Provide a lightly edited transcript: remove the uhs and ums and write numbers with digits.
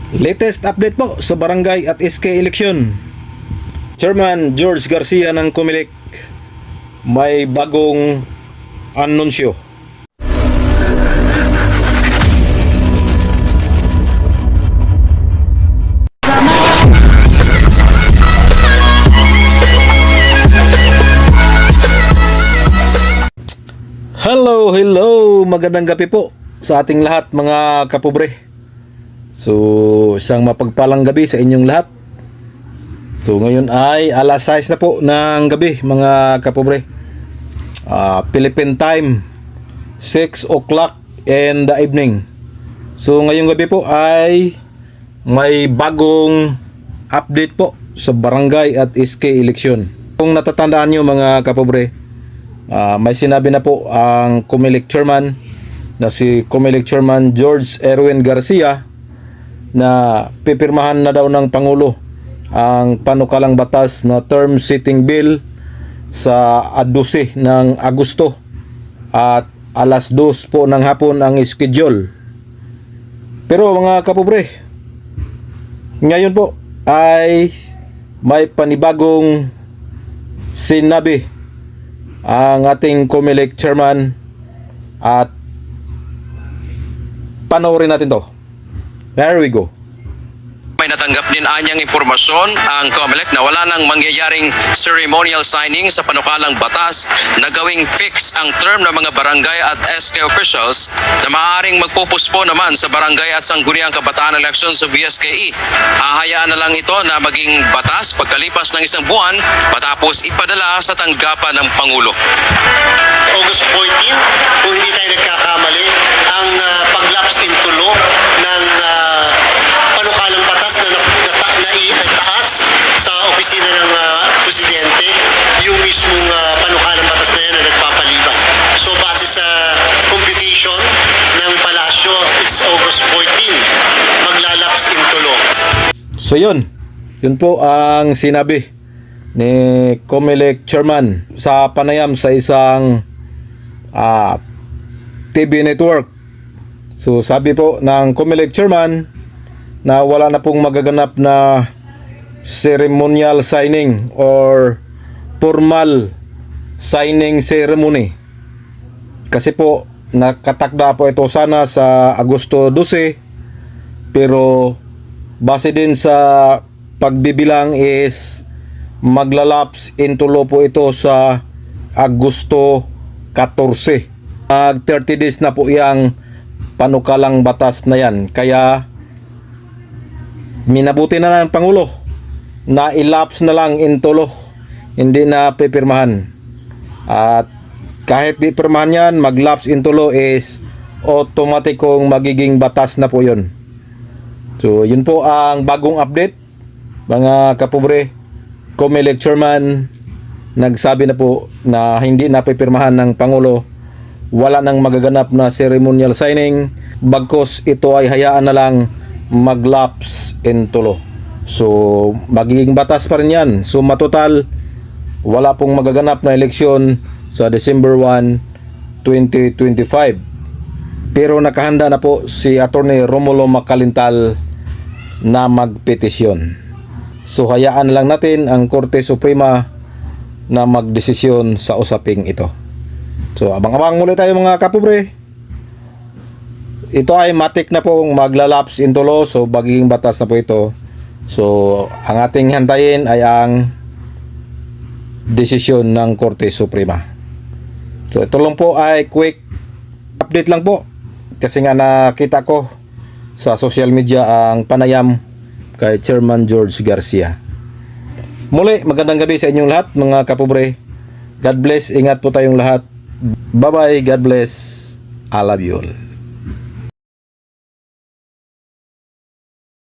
Latest update po sa barangay at SK election. Chairman George Garcia ng Comelec may bagong anunsyo. Hello, magandang gabi po sa ating lahat mga kapobre. So, isang mapagpalang gabi sa inyong lahat. So, ngayon ay alas 6 na po ng gabi mga kapobre. Philippine time, 6 o'clock in the evening. So, ngayong gabi po ay may bagong update po sa barangay at SK election. Kung natatandaan nyo mga kapobre, may sinabi na po ang Comelec chairman na si Comelec chairman George Erwin Garcia na pipirmahan na daw ng Pangulo ang panukalang batas na term setting bill sa 12 ng Agosto at alas 2 po ng hapon ang schedule. Pero mga kapobre, ngayon po ay may panibagong sinabi ang ating Comelec chairman at panoorin natin to. There we go. May natanggap din anyang impormasyon ang Comelec na wala nang mangyayaring ceremonial signing sa panukalang batas na gawing fix ang term ng mga barangay at SK officials na maaaring magpupuspo naman sa barangay at sangguniang kabataan election sa BSKE. Hahayaan na lang ito na maging batas pagkalipas ng isang buwan matapos ipadala sa tanggapan ng Pangulo. August 14, kung hindi tayo nagkakamali, ang paglaps in tulo ng panukalang batas na nataas sa opisina ng presidente, yung mismong panukalang batas na yan na nagpapaliban. So base sa computation ng palasyo, it's August 14, maglalaps in tulo. So yun po ang sinabi ni Comelec chairman sa panayam sa isang TV network. So sabi po ng Comelec chairman na wala na pong magaganap na ceremonial signing or formal signing ceremony. Kasi po nakatakda po ito sana sa Agosto 12, pero base din sa pagbibilang is maglalaps in tulo po ito sa Agosto 14. 30 days na po yang panukalang batas na yan. Kaya minabuti na ng Pangulo na ilaps na lang in tulo, hindi na pipirmahan. At kahit di pirmahan yan, maglaps in tulo is automatikong magiging batas na po yun. So yun po ang bagong update mga kapobre. Comelec chairman nagsabi na po na hindi na pipirmahan ng Pangulo, wala nang magaganap na ceremonial signing, bagkos ito ay hayaan na lang maglaps in tulo. So magiging batas pa rin yan. So matotal wala pong magaganap na eleksyon sa December 1, 2025. Pero nakahanda na po si Attorney Romulo Macalintal na magpetisyon. So hayaan lang natin ang Korte Suprema na magdesisyon sa usaping ito. So abang-abang muli tayo mga kapobre. Ito ay matik na pong maglalaps in tulo, so magiging batas na po ito. So ang ating hantayin ay ang desisyon ng Korte Suprema. So ito lang po ay quick update lang po, kasi nga nakita ko sa social media ang panayam kay Chairman George Garcia. Muli, magandang gabi sa inyong lahat mga kapobre. God bless, ingat po tayong lahat. Bye bye, God bless, I love you all.